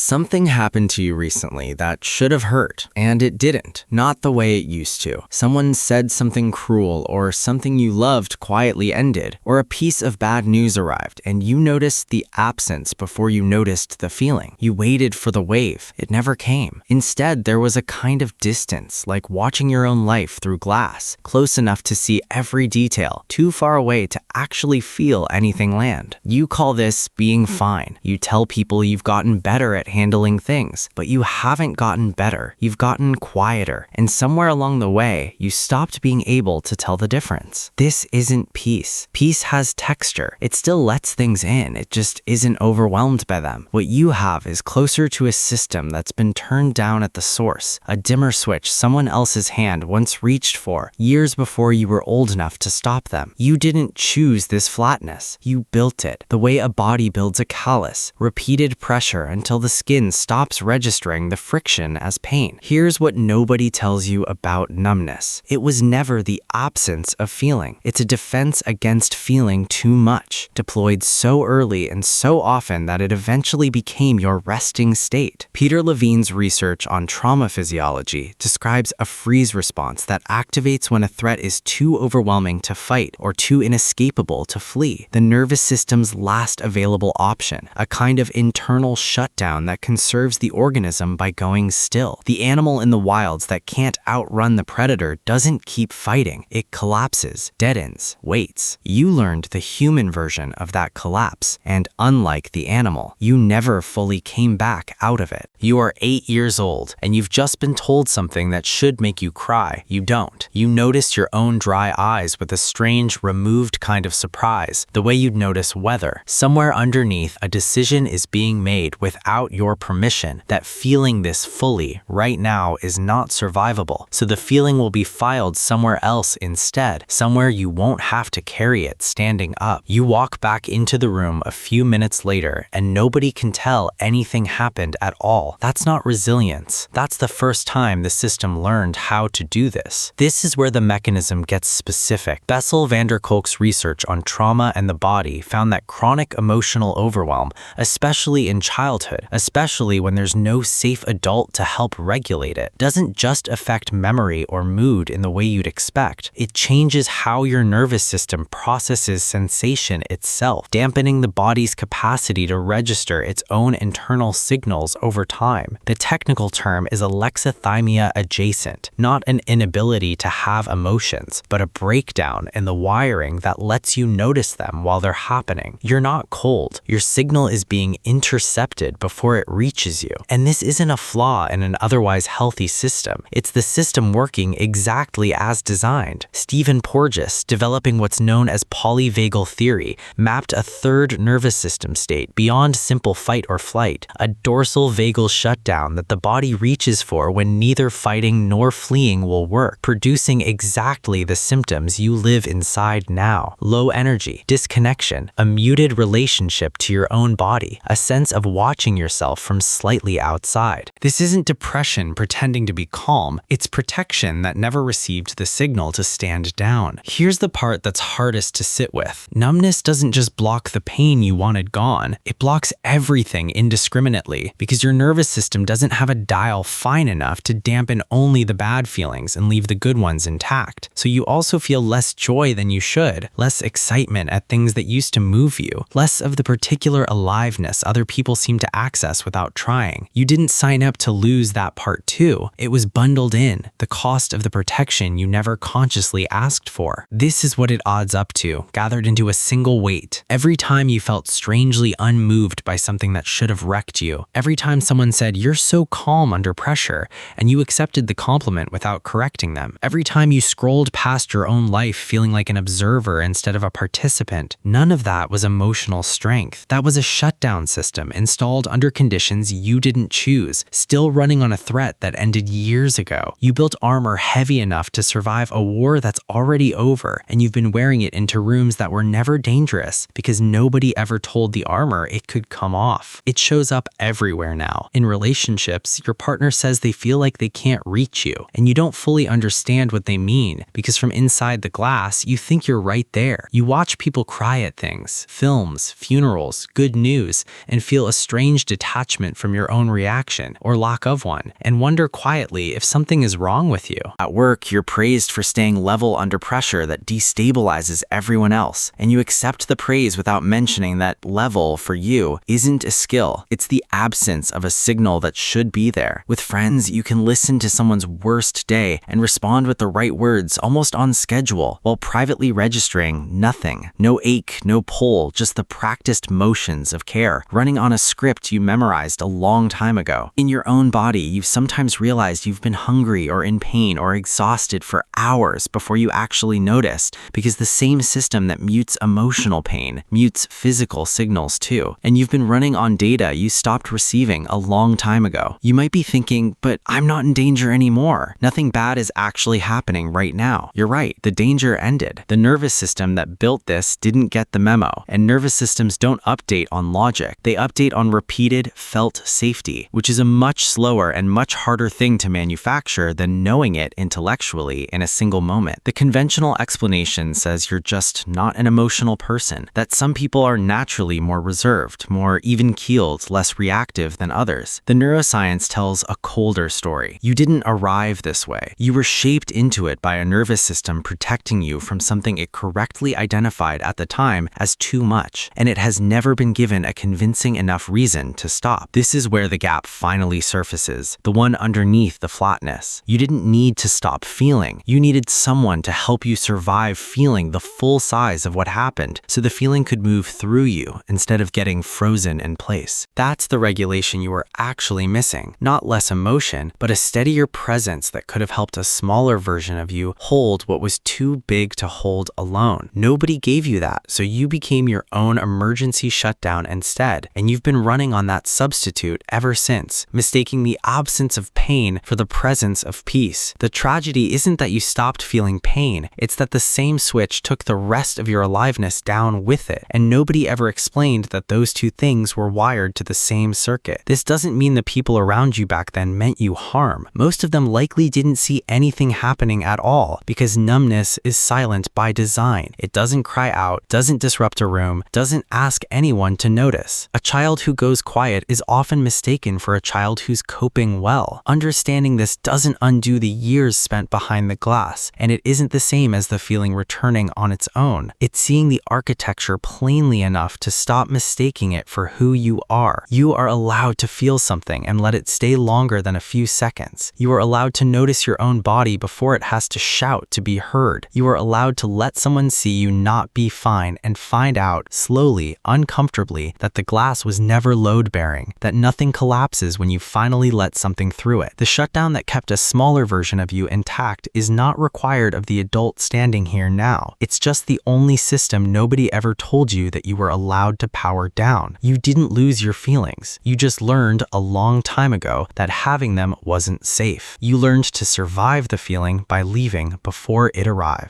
Something happened to you recently that should have hurt, and it didn't. Not the way it used to. Someone said something cruel, or something you loved quietly ended, or a piece of bad news arrived, and you noticed the absence before you noticed the feeling. You waited for the wave. It never came. Instead, there was a kind of distance, like watching your own life through glass, close enough to see every detail, too far away to actually feel anything land. You call this being fine. You tell people you've gotten better at handling things, but you haven't gotten better. You've gotten quieter, and somewhere along the way, you stopped being able to tell the difference. This isn't peace. Peace has texture. It still lets things in. It just isn't overwhelmed by them. What you have is closer to a system that's been turned down at the source, a dimmer switch someone else's hand once reached for, years before you were old enough to stop them. You didn't choose this flatness. You built it, the way a body builds a callus, repeated pressure until the skin stops registering the friction as pain. Here's what nobody tells you about numbness. It was never the absence of feeling. It's a defense against feeling too much, deployed so early and so often that it eventually became your resting state. Peter Levine's research on trauma physiology describes a freeze response that activates when a threat is too overwhelming to fight or too inescapable to flee. The nervous system's last available option, a kind of internal shutdown that conserves the organism by going still. The animal in the wilds that can't outrun the predator doesn't keep fighting. It collapses, deadens, waits. You learned the human version of that collapse, and unlike the animal, you never fully came back out of it. You are 8 years old, and you've just been told something that should make you cry. You don't. You notice your own dry eyes with a strange, removed kind of surprise, the way you'd notice weather. Somewhere underneath, a decision is being made without your permission, that feeling this fully right now is not survivable, so the feeling will be filed somewhere else instead, somewhere you won't have to carry it standing up. You walk back into the room a few minutes later, and nobody can tell anything happened at all. That's not resilience. That's the first time the system learned how to do this. This is where the mechanism gets specific. Bessel van der Kolk's research on trauma and the body found that chronic emotional overwhelm, especially in childhood, especially when there's no safe adult to help regulate it, doesn't just affect memory or mood in the way you'd expect. It changes how your nervous system processes sensation itself, dampening the body's capacity to register its own internal signals over time. The technical term is alexithymia adjacent, not an inability to have emotions, but a breakdown in the wiring that lets you notice them while they're happening. You're not cold. Your signal is being intercepted before it reaches you. And this isn't a flaw in an otherwise healthy system. It's the system working exactly as designed. Stephen Porges, developing what's known as polyvagal theory, mapped a third nervous system state beyond simple fight or flight, a dorsal vagal shutdown that the body reaches for when neither fighting nor fleeing will work, producing exactly the symptoms you live inside now. Low energy, disconnection, a muted relationship to your own body, a sense of watching yourself from slightly outside. This isn't depression pretending to be calm, it's protection that never received the signal to stand down. Here's the part that's hardest to sit with. Numbness doesn't just block the pain you wanted gone, it blocks everything indiscriminately, because your nervous system doesn't have a dial fine enough to dampen only the bad feelings and leave the good ones intact. So you also feel less joy than you should, less excitement at things that used to move you, less of the particular aliveness other people seem to access without trying. You didn't sign up to lose that part too. It was bundled in, the cost of the protection you never consciously asked for. This is what it adds up to, gathered into a single weight. Every time you felt strangely unmoved by something that should have wrecked you, every time someone said, "You're so calm under pressure," and you accepted the compliment without correcting them, every time you scrolled past your own life feeling like an observer instead of a participant, none of that was emotional strength. That was a shutdown system installed under conditions you didn't choose, still running on a threat that ended years ago. You built armor heavy enough to survive a war that's already over, and you've been wearing it into rooms that were never dangerous because nobody ever told the armor it could come off. It shows up everywhere now. In relationships, your partner says they feel like they can't reach you, and you don't fully understand what they mean because from inside the glass, you think you're right there. You watch people cry at things, films, funerals, good news, and feel a strange detachment detachment from your own reaction or lack of one, and wonder quietly if something is wrong with you. At work, you're praised for staying level under pressure that destabilizes everyone else, and you accept the praise without mentioning that level, for you, isn't a skill. It's the absence of a signal that should be there. With friends, you can listen to someone's worst day and respond with the right words almost on schedule, while privately registering nothing. No ache, no pull, just the practiced motions of care, running on a script you memorized a long time ago. In your own body, you've sometimes realized you've been hungry or in pain or exhausted for hours before you actually noticed, because the same system that mutes emotional pain mutes physical signals too. And you've been running on data you stopped receiving a long time ago. You might be thinking, but I'm not in danger anymore. Nothing bad is actually happening right now. You're right, the danger ended. The nervous system that built this didn't get the memo, and nervous systems don't update on logic. They update on repeated, felt safety, which is a much slower and much harder thing to manufacture than knowing it intellectually in a single moment. The conventional explanation says you're just not an emotional person, that some people are naturally more reserved, more even-keeled, less reactive than others. The neuroscience tells a colder story. You didn't arrive this way. You were shaped into it by a nervous system protecting you from something it correctly identified at the time as too much, and it has never been given a convincing enough reason to stop. This is where the gap finally surfaces, the one underneath the flatness. You didn't need to stop feeling. You needed someone to help you survive feeling the full size of what happened, so the feeling could move through you instead of getting frozen in place. That's the regulation you were actually missing. Not less emotion, but a steadier presence that could have helped a smaller version of you hold what was too big to hold alone. Nobody gave you that, so you became your own emergency shutdown instead, and you've been running on that substitute ever since, mistaking the absence of pain for the presence of peace. The tragedy isn't that you stopped feeling pain, it's that the same switch took the rest of your aliveness down with it, and nobody ever explained that those two things were wired to the same circuit. This doesn't mean the people around you back then meant you harm. Most of them likely didn't see anything happening at all, because numbness is silent by design. It doesn't cry out, doesn't disrupt a room, doesn't ask anyone to notice. A child who goes quiet is often mistaken for a child who's coping well. Understanding this doesn't undo the years spent behind the glass, and it isn't the same as the feeling returning on its own. It's seeing the architecture plainly enough to stop mistaking it for who you are. You are allowed to feel something and let it stay longer than a few seconds. You are allowed to notice your own body before it has to shout to be heard. You are allowed to let someone see you not be fine and find out, slowly, uncomfortably, that the glass was never load-bearing, that nothing collapses when you finally let something through it. The shutdown that kept a smaller version of you intact is not required of the adult standing here now. It's just the only system nobody ever told you that you were allowed to power down. You didn't lose your feelings. You just learned a long time ago that having them wasn't safe. You learned to survive the feeling by leaving before it arrived.